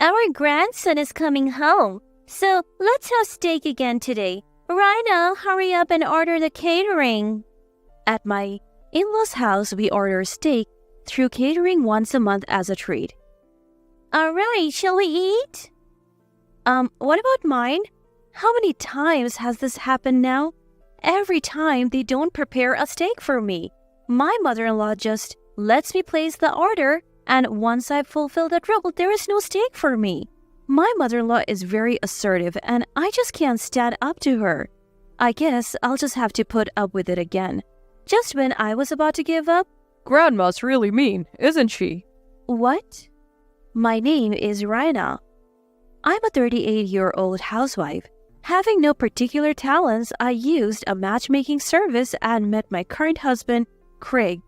Our grandson is coming home, so let's have steak again today. Rhino, hurry up and order the catering. At my in-laws' house, we order steak through catering once a month as a treat. All right, shall we eat? What about mine? How many times has this happened now? Every time they don't prepare a steak for me. My mother-in-law just lets me place the order, and once I've fulfilled that role, there is no steak for me. My mother-in-law is very assertive, and I just can't stand up to her. I guess I'll just have to put up with it again. Just when I was about to give up, Grandma's really mean, isn't she? What? My name is Raina. I'm a 38-year-old housewife. Having no particular talents, I used a matchmaking service and met my current husband, Craig.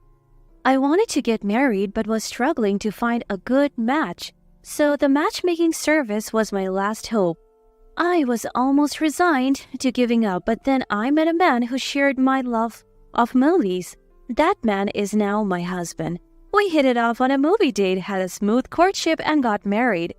I wanted to get married but was struggling to find a good match, so the matchmaking service was my last hope. I was almost resigned to giving up, but then I met a man who shared my love of movies. That man is now my husband. We hit it off on a movie date, had a smooth courtship, and got married.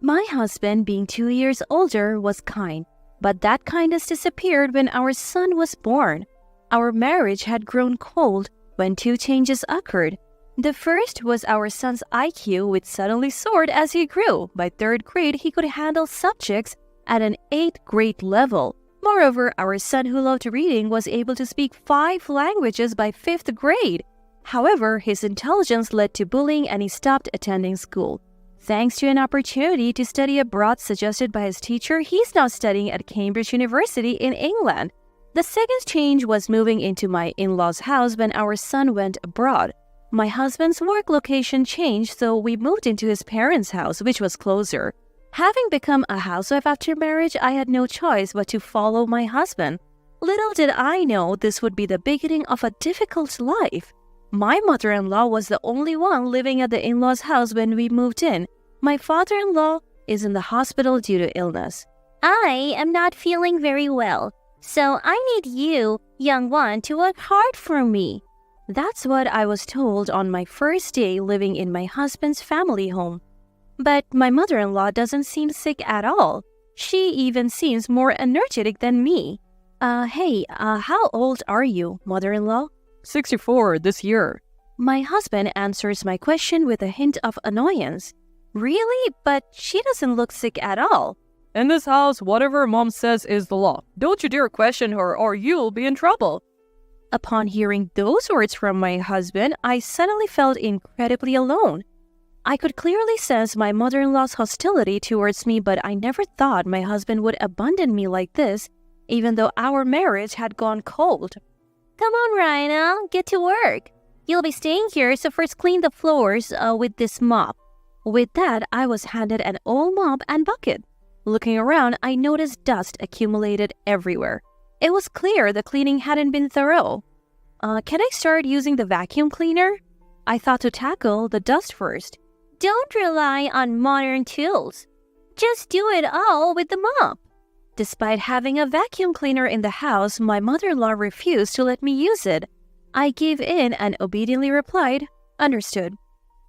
My husband, being 2 years older, was kind, but that kindness disappeared when our son was born. Our marriage had grown cold when two changes occurred. The first was our son's IQ, which suddenly soared as he grew. By third grade, he could handle subjects at an 8th grade level. Moreover, our son, who loved reading, was able to speak 5 languages by 5th grade. However, his intelligence led to bullying and he stopped attending school. Thanks to an opportunity to study abroad suggested by his teacher, he's now studying at Cambridge University in England. The second change was moving into my in-laws' house when our son went abroad. My husband's work location changed, so we moved into his parents' house, which was closer. Having become a housewife after marriage, I had no choice but to follow my husband. Little did I know this would be the beginning of a difficult life. My mother-in-law was the only one living at the in-laws' house when we moved in. My father-in-law is in the hospital due to illness. I am not feeling very well, so I need you, young one, to work hard for me. That's what I was told on my first day living in my husband's family home. But my mother-in-law doesn't seem sick at all. She even seems more energetic than me. How old are you, mother-in-law? 64 this year. My husband answers my question with a hint of annoyance. Really? But she doesn't look sick at all. In this house, whatever Mom says is the law. Don't you dare question her or you'll be in trouble. Upon hearing those words from my husband, I suddenly felt incredibly alone. I could clearly sense my mother-in-law's hostility towards me, but I never thought my husband would abandon me like this, even though our marriage had gone cold. Come on, Rhino, get to work. You'll be staying here, so first clean the floors with this mop. With that, I was handed an old mop and bucket. Looking around, I noticed dust accumulated everywhere. It was clear the cleaning hadn't been thorough. Can I start using the vacuum cleaner? I thought to tackle the dust first. Don't rely on modern tools. Just do it all with the mop. Despite having a vacuum cleaner in the house, my mother-in-law refused to let me use it. I gave in and obediently replied, "Understood."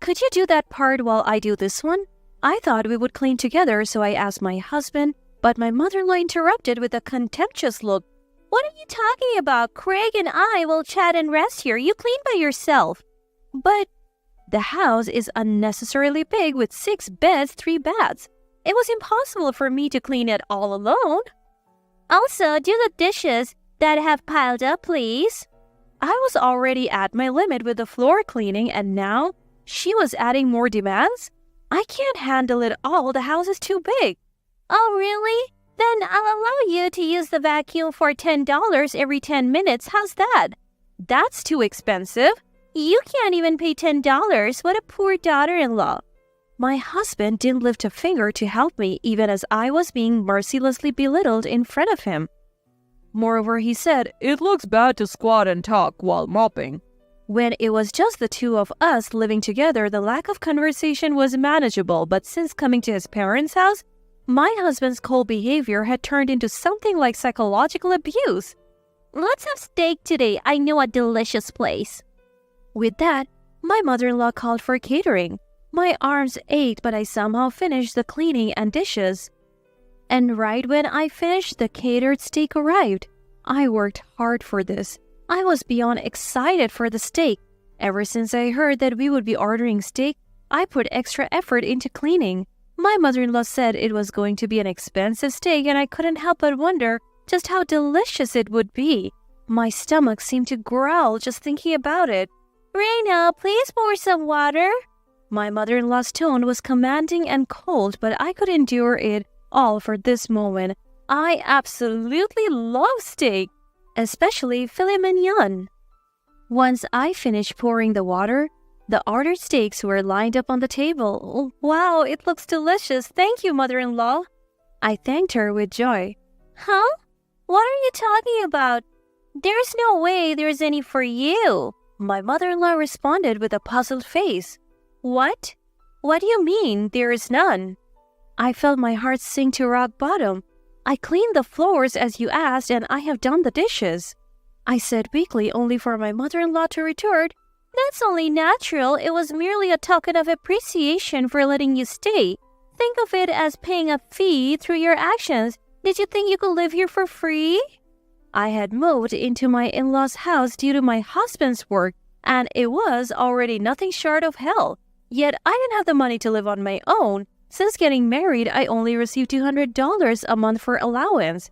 Could you do that part while I do this one? I thought we would clean together, so I asked my husband, but my mother-in-law interrupted with a contemptuous look. What are you talking about? Craig and I will chat and rest here. You clean by yourself. But the house is unnecessarily big with 6 beds, 3 baths. It was impossible for me to clean it all alone. Also, do the dishes that have piled up, please. I was already at my limit with the floor cleaning, and now she was adding more demands? I can't handle it all. The house is too big. Oh, really? Then I'll allow you to use the vacuum for $10 every 10 minutes. How's that? That's too expensive. You can't even pay $10. What a poor daughter-in-law. My husband didn't lift a finger to help me, even as I was being mercilessly belittled in front of him. Moreover, he said, "It looks bad to squat and talk while mopping." When it was just the two of us living together, the lack of conversation was manageable, but since coming to his parents' house, my husband's cold behavior had turned into something like psychological abuse. Let's have steak today. I know a delicious place. With that, my mother-in-law called for catering. My arms ached, but I somehow finished the cleaning and dishes. And right when I finished, the catered steak arrived. I worked hard for this. I was beyond excited for the steak. Ever since I heard that we would be ordering steak, I put extra effort into cleaning. My mother-in-law said it was going to be an expensive steak, and I couldn't help but wonder just how delicious it would be. My stomach seemed to growl just thinking about it. Reina, please pour some water. My mother-in-law's tone was commanding and cold, but I could endure it all for this moment. I absolutely love steak, especially filet mignon. Once I finished pouring the water, the ordered steaks were lined up on the table. Oh, wow, it looks delicious. Thank you, mother-in-law. I thanked her with joy. Huh? What are you talking about? There's no way there's any for you. My mother-in-law responded with a puzzled face. What? What do you mean there is none? I felt my heart sink to rock bottom. I cleaned the floors as you asked, and I have done the dishes. I said weakly, only for my mother-in-law to retort, That's only natural. It was merely a token of appreciation for letting you stay. Think of it as paying a fee through your actions. Did you think you could live here for free? I had moved into my in-laws' house due to my husband's work, and it was already nothing short of hell. Yet I didn't have the money to live on my own. Since getting married, I only received $200 a month for allowance.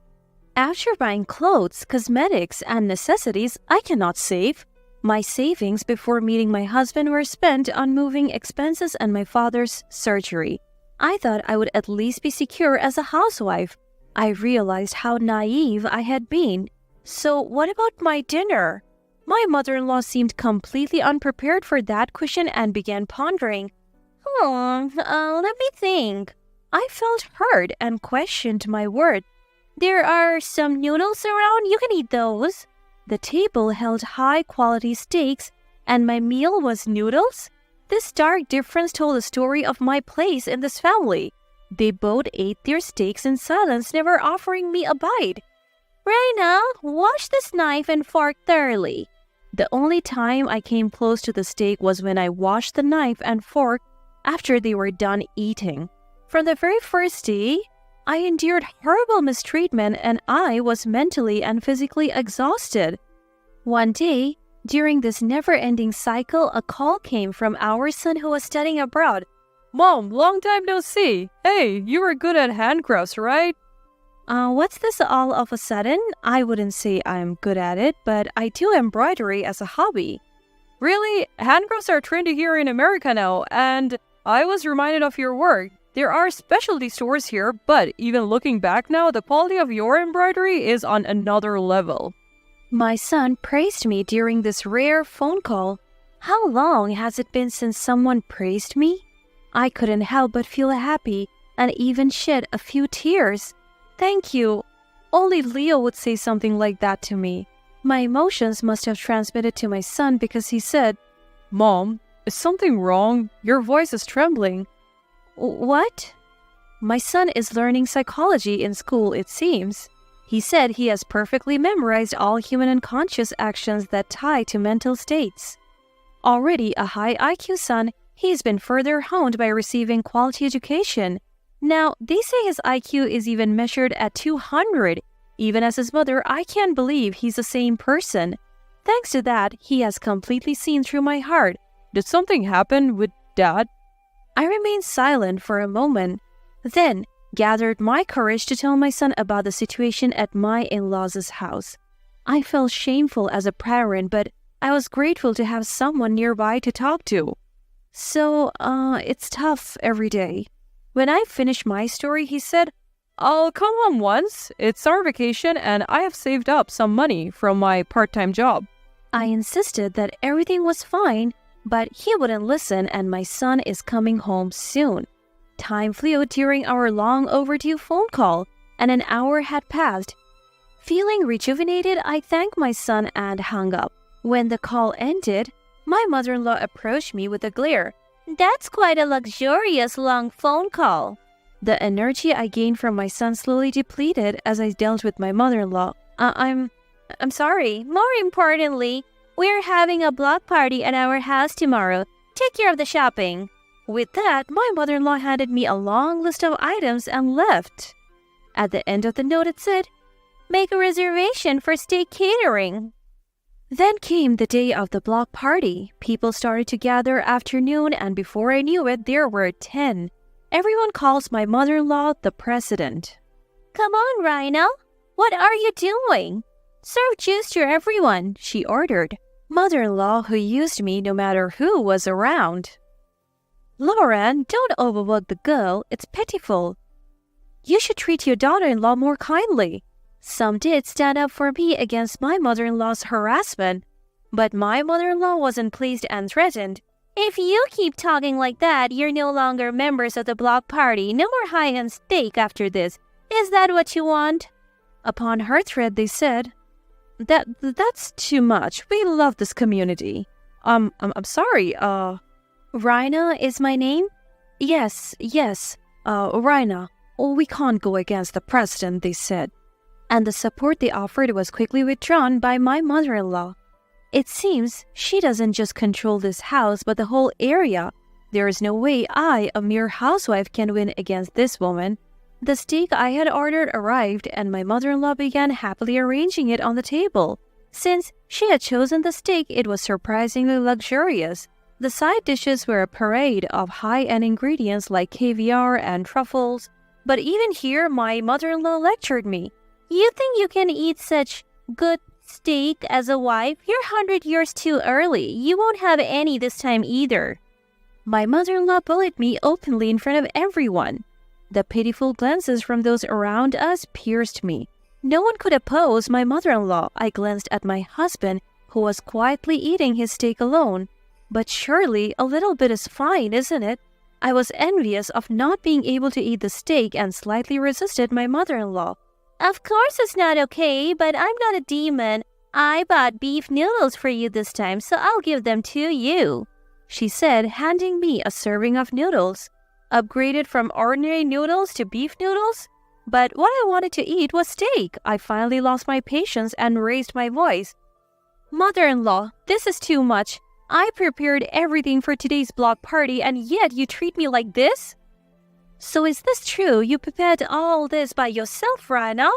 After buying clothes, cosmetics, and necessities, I cannot save. My savings before meeting my husband were spent on moving expenses and my father's surgery. I thought I would at least be secure as a housewife. I realized how naive I had been. So what about my dinner? My mother-in-law seemed completely unprepared for that question and began pondering. Let me think. I felt hurt and questioned my word. There are some noodles around. You can eat those. The table held high-quality steaks, and my meal was noodles? This stark difference told the story of my place in this family. They both ate their steaks in silence, never offering me a bite. Reina, wash this knife and fork thoroughly. The only time I came close to the steak was when I washed the knife and fork after they were done eating. From the very first day, I endured horrible mistreatment, and I was mentally and physically exhausted. One day, during this never-ending cycle, a call came from our son who was studying abroad. Mom, long time no see. Hey, you were good at handcrafts, right? What's this all of a sudden? I wouldn't say I'm good at it, but I do embroidery as a hobby. Really? Handcrafts are trendy here in America now, and I was reminded of your work. There are specialty stores here, but even looking back now, the quality of your embroidery is on another level. My son praised me during this rare phone call. How long has it been since someone praised me? I couldn't help but feel happy and even shed a few tears. Thank you. Only Leo would say something like that to me. My emotions must have transmitted to my son because he said, Mom, is something wrong? Your voice is trembling. What? My son is learning psychology in school, it seems. He said he has perfectly memorized all human unconscious actions that tie to mental states. Already a high IQ son, he's been further honed by receiving quality education. Now, they say his IQ is even measured at 200. Even as his mother, I can't believe he's the same person. Thanks to that, he has completely seen through my heart. Did something happen with Dad? I remained silent for a moment, then gathered my courage to tell my son about the situation at my in-laws' house. I felt shameful as a parent, but I was grateful to have someone nearby to talk to. So, it's tough every day. When I finished my story, he said, I'll come home once. It's summer vacation and I have saved up some money from my part-time job. I insisted that everything was fine, but he wouldn't listen, and my son is coming home soon. Time flew during our long overdue phone call, and an hour had passed. Feeling rejuvenated, I thanked my son and hung up. When the call ended, my mother-in-law approached me with a glare. That's quite a luxurious long phone call. The energy I gained from my son slowly depleted as I dealt with my mother-in-law. I'm sorry. More importantly, we're having a block party at our house tomorrow. Take care of the shopping. With that, my mother-in-law handed me a long list of items and left. At the end of the note it said, "Make a reservation for steak catering." Then came the day of the block party. People started to gather afternoon, and before I knew it, there were 10. Everyone calls my mother-in-law the president. "Come on, Rhino. What are you doing? Serve juice to everyone," she ordered. Mother-in-law who used me no matter who was around. "Lauren, don't overwork the girl. It's pitiful. You should treat your daughter-in-law more kindly." Some did stand up for me against my mother-in-law's harassment, but my mother-in-law wasn't pleased and threatened. "If you keep talking like that, you're no longer members of the block party. No more high-end steak after this. Is that what you want?" Upon her threat, they said, That's too much. We love this community. I'm sorry, Rhina is my name? Yes, Rhina. We can't go against the president, they said. And the support they offered was quickly withdrawn by my mother-in-law. It seems she doesn't just control this house, but the whole area. There is no way I, a mere housewife, can win against this woman. The steak I had ordered arrived, and my mother-in-law began happily arranging it on the table. Since she had chosen the steak, it was surprisingly luxurious. The side dishes were a parade of high-end ingredients like caviar and truffles. But even here, my mother-in-law lectured me. "You think you can eat such good steak as a wife? You're 100 years too early. You won't have any this time either." My mother-in-law bullied me openly in front of everyone. The pitiful glances from those around us pierced me. No one could oppose my mother-in-law. I glanced at my husband, who was quietly eating his steak alone. But surely a little bit is fine, isn't it? I was envious of not being able to eat the steak and slightly resisted my mother-in-law. "Of course it's not okay, but I'm not a demon. I bought beef noodles for you this time, so I'll give them to you," she said, handing me a serving of noodles. Upgraded from ordinary noodles to beef noodles? But what I wanted to eat was steak. I finally lost my patience and raised my voice. "Mother-in-law, this is too much. I prepared everything for today's block party, and yet you treat me like this?" "So is this true? You prepared all this by yourself, Rhina?"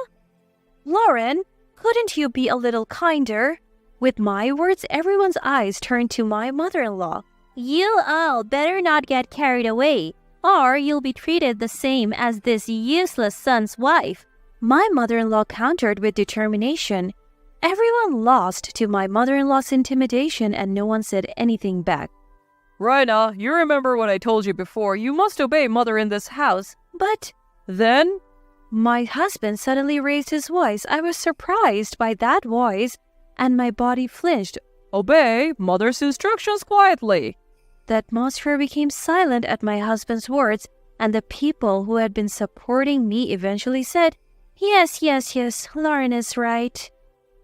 "Lauren, couldn't you be a little kinder?" With my words, everyone's eyes turned to my mother-in-law. "You all better not get carried away, or you'll be treated the same as this useless son's wife." My mother-in-law countered with determination. Everyone lost to my mother-in-law's intimidation, and no one said anything back. "Rhina, you remember what I told you before. You must obey mother in this house." "But then?" My husband suddenly raised his voice. I was surprised by that voice, and my body flinched. "Obey mother's instructions quietly." The atmosphere became silent at my husband's words, and the people who had been supporting me eventually said, Yes, Lauren is right."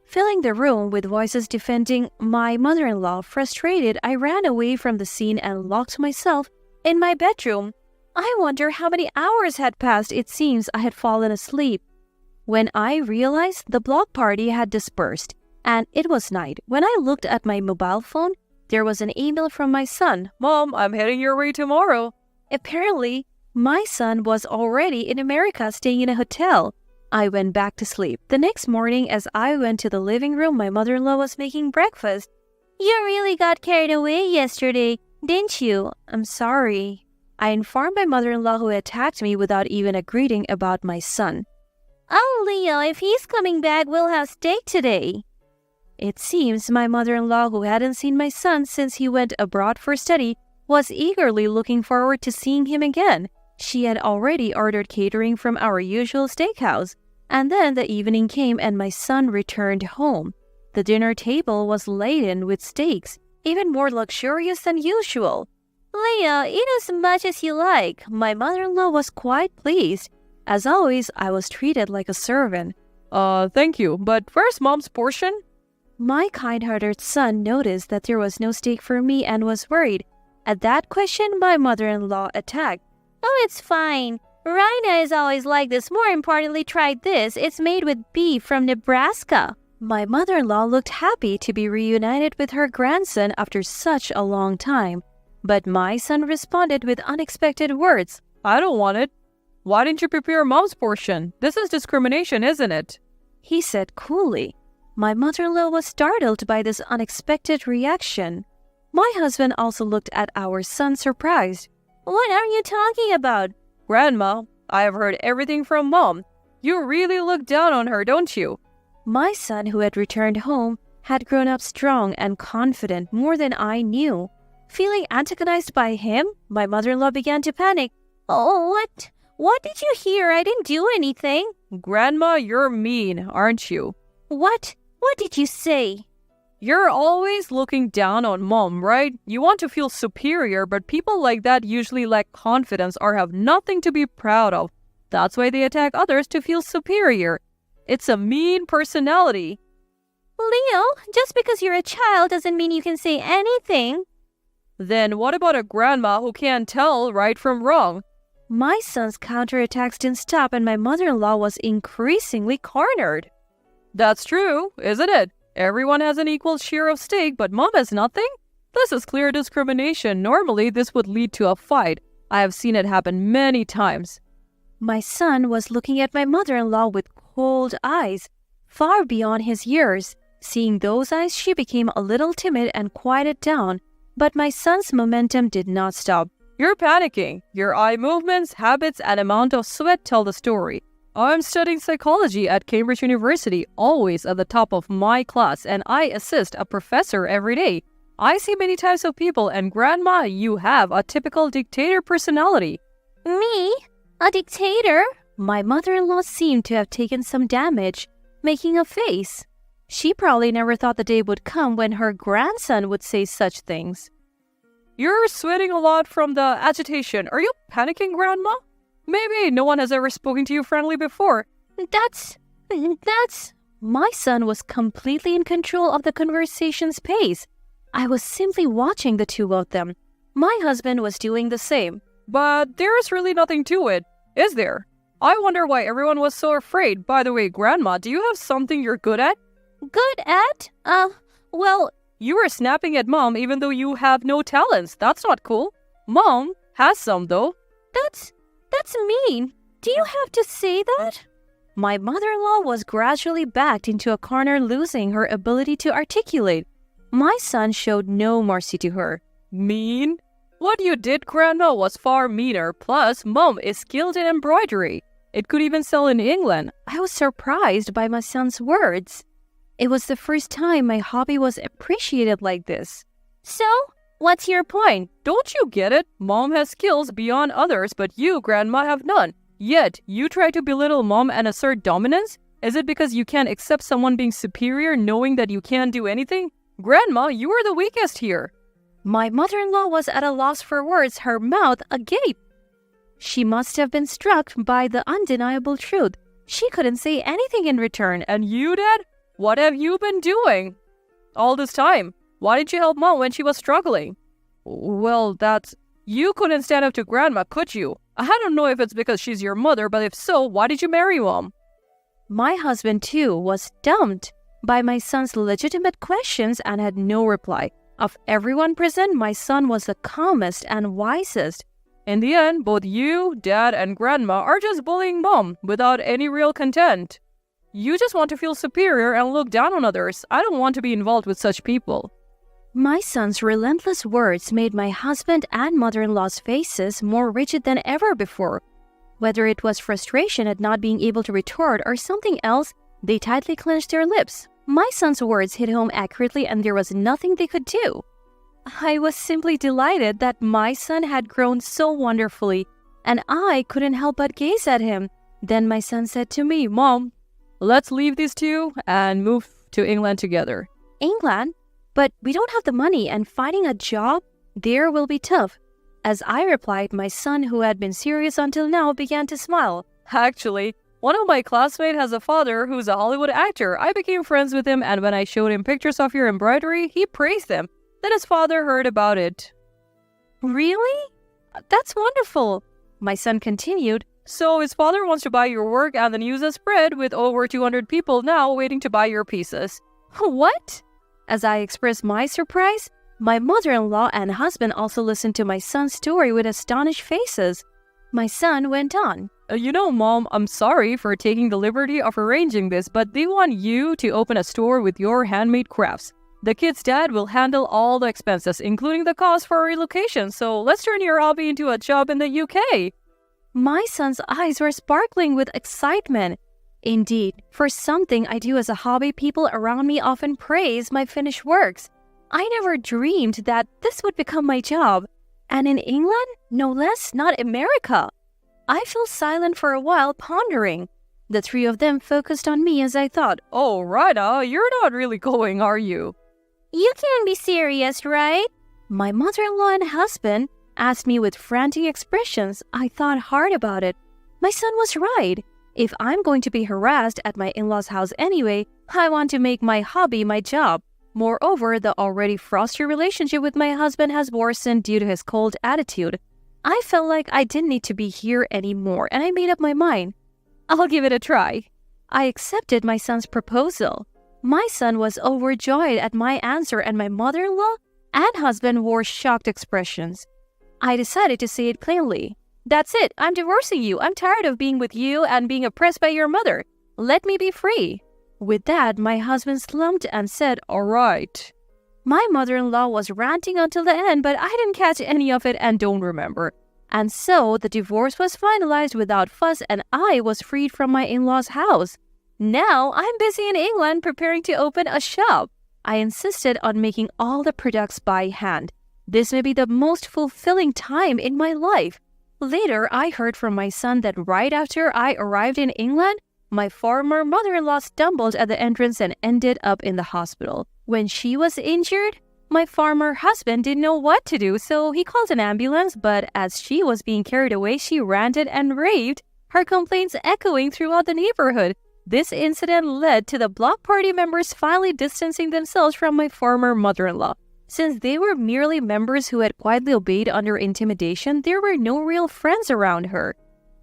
Filling the room with voices defending my mother-in-law, frustrated, I ran away from the scene and locked myself in my bedroom. I wonder how many hours had passed. It seems I had fallen asleep. When I realized the block party had dispersed, and it was night, when I looked at my mobile phone, there was an email from my son. "Mom, I'm heading your way tomorrow." Apparently, my son was already in America staying in a hotel. I went back to sleep. The next morning, as I went to the living room, my mother-in-law was making breakfast. "You really got carried away yesterday, didn't you?" "I'm sorry." I informed my mother-in-law, who attacked me without even a greeting about my son. "Oh, Leo, if he's coming back, we'll have steak today." It seems my mother-in-law, who hadn't seen my son since he went abroad for study, was eagerly looking forward to seeing him again. She had already ordered catering from our usual steakhouse. And then the evening came and my son returned home. The dinner table was laden with steaks, even more luxurious than usual. "Leo, eat as much as you like." My mother-in-law was quite pleased. As always, I was treated like a servant. Thank you, but where's Mom's portion?" My kind-hearted son noticed that there was no steak for me and was worried. At that question, my mother-in-law attacked. "Oh, it's fine. Rhina is always like this. More importantly, try this. It's made with beef from Nebraska." My mother-in-law looked happy to be reunited with her grandson after such a long time. But my son responded with unexpected words. I don't want it. Why didn't you prepare mom's portion? This is discrimination, isn't it? He said coolly. My mother-in-law was startled by this unexpected reaction. My husband also looked at our son surprised. What are you talking about? Grandma, I have heard everything from mom. You really look down on her, don't you? My son, who had returned home, had grown up strong and confident more than I knew. Feeling antagonized by him, my mother-in-law began to panic. Oh, what? What did you hear? I didn't do anything. Grandma, you're mean, aren't you? What? What did you say? You're always looking down on mom, right? You want to feel superior, but people like that usually lack confidence or have nothing to be proud of. That's why they attack others to feel superior. It's a mean personality. Leo, just because you're a child doesn't mean you can say anything. Then what about a grandma who can't tell right from wrong? My son's counterattacks didn't stop and my mother-in-law was increasingly cornered. That's true, isn't it? Everyone has an equal share of stake, but mom has nothing? This is clear discrimination. Normally, this would lead to a fight. I have seen it happen many times. My son was looking at my mother-in-law with cold eyes, far beyond his years. Seeing those eyes, she became a little timid and quieted down. But my son's momentum did not stop. You're panicking. Your eye movements, habits, and amount of sweat tell the story. I'm studying psychology at Cambridge University, always at the top of my class, and I assist a professor every day. I see many types of people, and Grandma, you have a typical dictator personality. Me? A dictator? My mother-in-law seemed to have taken some damage, making a face. She probably never thought the day would come when her grandson would say such things. You're sweating a lot from the agitation. Are you panicking, Grandma? Maybe no one has ever spoken to you friendly before. That's... My son was completely in control of the conversation's pace. I was simply watching the two of them. My husband was doing the same. But there's really nothing to it, is there? I wonder why everyone was so afraid. By the way, Grandma, do you have something you're good at? Good at? Well... You were snapping at Mom even though you have no talents. That's not cool. Mom has some, though. That's mean. Do you have to say that? My mother-in-law was gradually backed into a corner, losing her ability to articulate. My son showed no mercy to her. Mean? What you did, Grandma, was far meaner. Plus, Mom is skilled in embroidery. It could even sell in England. I was surprised by my son's words. It was the first time my hobby was appreciated like this. So, what's your point? Don't you get it? Mom has skills beyond others, but you, Grandma, have none. Yet, you try to belittle Mom and assert dominance? Is it because you can't accept someone being superior knowing that you can't do anything? Grandma, you are the weakest here. My mother-in-law was at a loss for words, her mouth agape. She must have been struck by the undeniable truth. She couldn't say anything in return. And you, Dad? What have you been doing all this time? Why didn't you help Mom when she was struggling? Well, that's... You couldn't stand up to Grandma, could you? I don't know if it's because she's your mother, but if so, why did you marry Mom? My husband, too, was stumped by my son's legitimate questions and had no reply. Of everyone present, my son was the calmest and wisest. In the end, both you, Dad, and Grandma are just bullying Mom without any real content. You just want to feel superior and look down on others. I don't want to be involved with such people. My son's relentless words made my husband and mother-in-law's faces more rigid than ever before. Whether it was frustration at not being able to retort or something else, they tightly clenched their lips. My son's words hit home accurately and there was nothing they could do. I was simply delighted that my son had grown so wonderfully, and I couldn't help but gaze at him. Then my son said to me, "Mom, let's leave these two and move to England together." England? But we don't have the money and finding a job there will be tough. As I replied, my son, who had been serious until now, began to smile. Actually, one of my classmates has a father who's a Hollywood actor. I became friends with him, and when I showed him pictures of your embroidery, he praised them. Then his father heard about it. Really? That's wonderful. My son continued. So his father wants to buy your work and then use a spread with over 200 people now waiting to buy your pieces. What? As I expressed my surprise, My mother-in-law and husband also listened to my son's story with astonished faces. My son went on. Mom, I'm sorry for taking the liberty of arranging this, but they want you to open a store with your handmade crafts. The kid's dad will handle all the expenses, including the cost for relocation, so let's turn your hobby into a job in the UK. My son's eyes were sparkling with excitement. Indeed, for something I do as a hobby, people around me often praise my finished works. I never dreamed that this would become my job. And in England? No less, not America. I fell silent for a while, pondering. The three of them focused on me as I thought, Oh, Rhina, you're not really going, are you? You can't be serious, right? My mother-in-law and husband asked me with frantic expressions. I thought hard about it. My son was right. If I'm going to be harassed at my in-laws' house anyway, I want to make my hobby my job. Moreover, the already frosty relationship with my husband has worsened due to his cold attitude. I felt like I didn't need to be here anymore, and I made up my mind. I'll give it a try. I accepted my son's proposal. My son was overjoyed at my answer, and my mother-in-law and husband wore shocked expressions. I decided to say it plainly. That's it. I'm divorcing you. I'm tired of being with you and being oppressed by your mother. Let me be free. With that, my husband slumped and said, All right. My mother-in-law was ranting until the end, but I didn't catch any of it and don't remember. And so the divorce was finalized without fuss and I was freed from my in-laws' house. Now I'm busy in England preparing to open a shop. I insisted on making all the products by hand. This may be the most fulfilling time in my life. Later, I heard from my son that right after I arrived in England, my former mother-in-law stumbled at the entrance and ended up in the hospital. When she was injured, my former husband didn't know what to do, so he called an ambulance, but as she was being carried away, she ranted and raved, her complaints echoing throughout the neighborhood. This incident led to the block party members finally distancing themselves from my former mother-in-law. Since they were merely members who had quietly obeyed under intimidation, there were no real friends around her.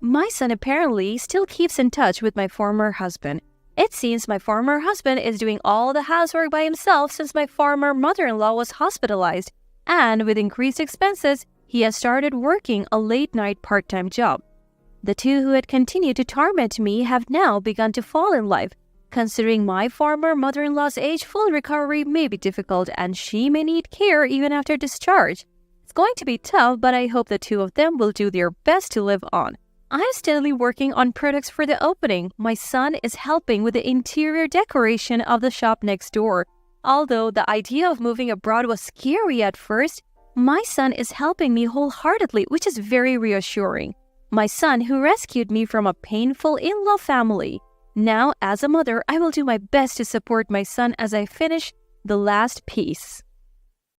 My son apparently still keeps in touch with my former husband. It seems my former husband is doing all the housework by himself since my former mother-in-law was hospitalized, and with increased expenses, he has started working a late-night part-time job. The two who had continued to torment me have now begun to fall in love. Considering my former mother-in-law's age, full recovery may be difficult and she may need care even after discharge. It's going to be tough, but I hope the two of them will do their best to live on. I'm steadily working on products for the opening. My son is helping with the interior decoration of the shop next door. Although the idea of moving abroad was scary at first, my son is helping me wholeheartedly, which is very reassuring. My son who rescued me from a painful in-law family. Now, as a mother, I will do my best to support my son as I finish the last piece.